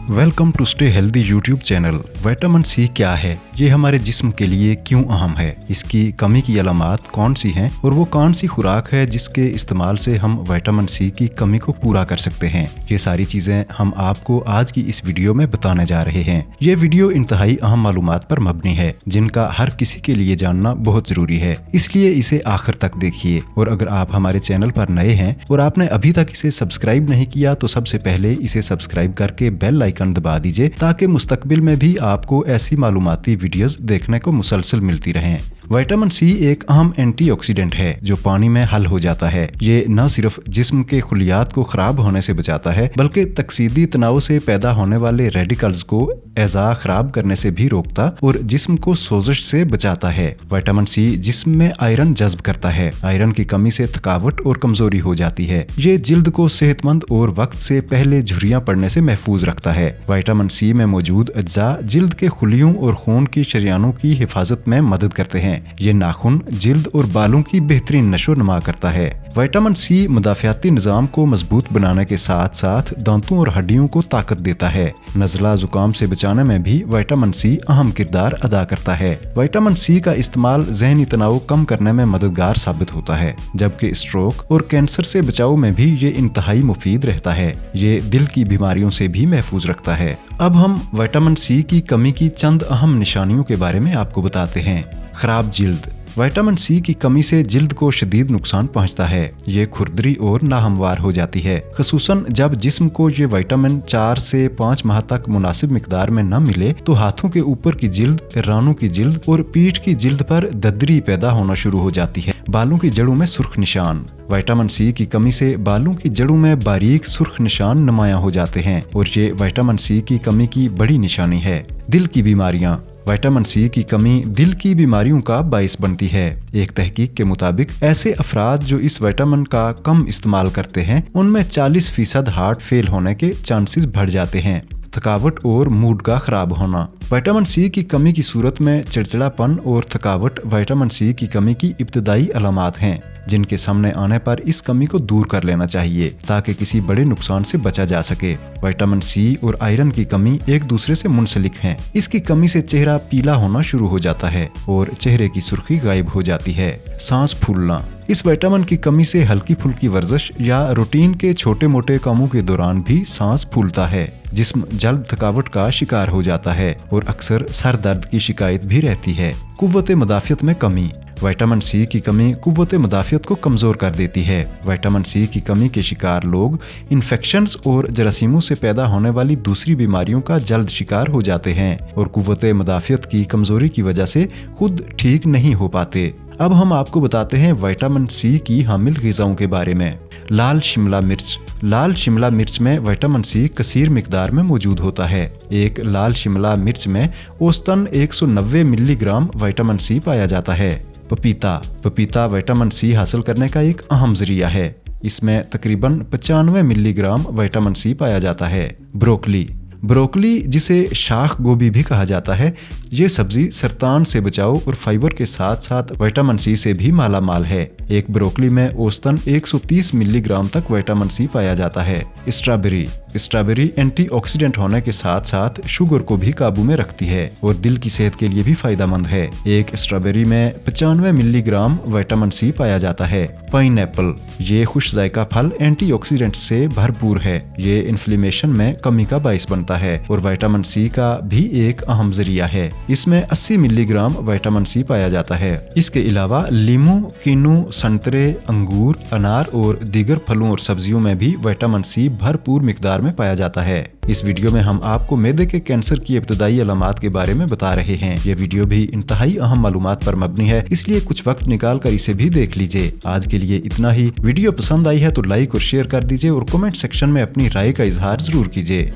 Welcome to Stay Healthy YouTube channel. Vitamin C क्या है, ये हमारे जिस्म के लिए क्यों अहम है, इसकी कमी की अलामात कौन सी हैं और वो कौन सी खुराक है जिसके इस्तेमाल से हम विटामिन सी की कमी को पूरा कर सकते हैं। ये सारी चीजें हम आपको आज की इस वीडियो में बताने जा रहे हैं। ये वीडियो इंतहाई अहम मालूमात पर मबनी है जिनका हर किसी के लिए जानना बहुत जरूरी है, इसलिए इसे आखिर तक देखिए। और अगर आप हमारे चैनल पर नए हैं और आपने अभी तक इसे सब्सक्राइब नहीं किया तो सबसे पहले इसे सब्सक्राइब करके बेल आइकन दबा दीजिए ताकि मुस्तकबिल में भी आपको ऐसी मालूमाती वीडियोस देखने को मुसलसल मिलती रहें। विटामिन सी एक अहम एंटीऑक्सीडेंट है जो पानी में हल हो जाता है। ये न सिर्फ जिस्म के खुलियात को खराब होने से बचाता है बल्कि तकसीदी तनाव से पैदा होने वाले रेडिकल्स को एज़ा खराब करने से भी रोकता और जिस्म को सोजिश से बचाता है। विटामिन सी जिस्म में आयरन जज्ब करता है। आयरन की कमी से थकावट और कमजोरी हो जाती है। ये जिल्द को सेहतमंद और वक्त से पहले झुर्रियां पड़ने से महफूज रखता है। विटामिन सी में मौजूद अज्जा जिल्द के खुलियों और खून की शरियानों की हिफाजत में मदद करते हैं। ये नाखून, जिल्द और बालों की बेहतरीन नशो नुमा करता है। विटामिन सी मुदाफियाती निजाम को मजबूत बनाने के साथ साथ दांतों और हड्डियों को ताकत देता है। नज़ला जुकाम से बचाने में भी विटामिन सी अहम किरदार अदा करता है। विटामिन सी का इस्तेमाल ज़हनी तनाव कम करने में मददगार साबित होता है, जबकि स्ट्रोक और कैंसर से बचाव में भी ये इंतहाई मुफीद रहता है। ये दिल की बीमारियों से भी महफूज रखता है। अब हम विटामिन सी की कमी की चंद अहम निशानियों के बारे में आपको बताते हैं। खराब जिल्द। विटामिन सी की कमी से जिल्द को शदीद नुकसान पहुंचता है। ये खुरदरी और नाहमवार हो जाती है, खसूसन जब जिस्म को ये विटामिन 4 से 5 माह तक मुनासिब मिकदार में न मिले तो हाथों के ऊपर की जिल्द, रानों की जिल्द और पीठ की जिल्द पर दद्री पैदा होना शुरू हो जाती है। बालों की जड़ों में सुर्ख निशान। विटामिन सी की कमी से बालों की जड़ों में बारीक सुर्ख निशान नुमायां हो जाते हैं और ये विटामिन सी की कमी की बड़ी निशानी है। दिल की बीमारियां। विटामिन सी की कमी दिल की बीमारियों का बाइस बनती है। एक तहकीक के मुताबिक ऐसे अफराद जो इस विटामिन का कम इस्तेमाल करते हैं उनमें 40% हार्ट फेल होने के चांसेस बढ़ जाते हैं। थकावट और मूड का खराब होना। विटामिन सी की कमी की सूरत में चिड़चिड़ापन और थकावट विटामिन सी की कमी की इब्तदाई अलामात हैं जिनके सामने आने पर इस कमी को दूर कर लेना चाहिए ताकि किसी बड़े नुकसान से बचा जा सके। विटामिन सी और आयरन की कमी एक दूसरे से मुंसलिक हैं। इसकी कमी से चेहरा पीला होना शुरू हो जाता है और चेहरे की सुर्खी गायब हो जाती है। सांस फूलना। इस विटामिन की कमी से हल्की फुल्की वर्जिश या रूटीन के छोटे मोटे कामों के दौरान भी सांस फूलता है। जिस्म जल्द थकावट का शिकार हो जाता है और अक्सर सर दर्द की शिकायत भी रहती है। कुव्वत मुदाफियत में कमी। विटामिन सी की कमी कुव्वत मुदाफियत को कमजोर कर देती है। विटामिन सी की कमी के शिकार लोग इन्फेक्शंस और जरासीमों से पैदा होने वाली दूसरी बीमारियों का जल्द शिकार हो जाते हैं और कुव्वत मुदाफियत की कमजोरी की वजह से खुद ठीक नहीं हो पाते। अब हम आपको बताते हैं विटामिन सी की हामिल ग़िज़ाओं के बारे में। लाल शिमला मिर्च। लाल शिमला मिर्च में विटामिन सी कसीर मिकदार में मौजूद होता है। एक लाल शिमला मिर्च में औसतन 190 मिलीग्राम विटामिन सी पाया जाता है। पपीता। पपीता विटामिन सी हासिल करने का एक अहम जरिया है। इसमें तकरीबन 95 मिलीग्राम विटामिन सी पाया जाता है। ब्रोकली। ब्रोकली, जिसे शाख गोभी भी कहा जाता है, ये सब्जी सरतान से बचाव और फाइबर के साथ साथ विटामिन सी से भी माला माल है। एक ब्रोकली में औसतन 130 मिलीग्राम तक विटामिन सी पाया जाता है। स्ट्रॉबेरी। स्ट्रॉबेरी एंटीऑक्सीडेंट होने के साथ साथ शुगर को भी काबू में रखती है और दिल की सेहत के लिए भी फायदेमंद है। एक स्ट्रॉबेरी में 95 मिलीग्राम विटामिन सी पाया जाता है। पाइनएप्पल। ये खुश जायका फल एंटीऑक्सीडेंट से भरपूर है। ये इन्फ्लेमेशन में कमी का बाइस बनता है और विटामिन सी का भी एक अहम जरिया है। इसमें 80 मिलीग्राम विटामिन सी पाया जाता है। इसके अलावा लीमू, किन्नू, संतरे, अंगूर, अनार और दीगर फलों और सब्जियों में भी विटामिन सी भरपूर मिकदार में पाया जाता है। इस वीडियो में हम आपको मैदे के कैंसर की इब्तदाई अलामात के बारे में बता रहे हैं। ये वीडियो भी इंतहाई अहम मालूमात पर मबनी है, इसलिए कुछ वक्त निकाल कर इसे भी देख लीजिए। आज के लिए इतना ही। वीडियो पसंद आई है तो लाइक और शेयर कर दीजिए और कमेंट सेक्शन में अपनी राय का इजहार जरूर कीजिए।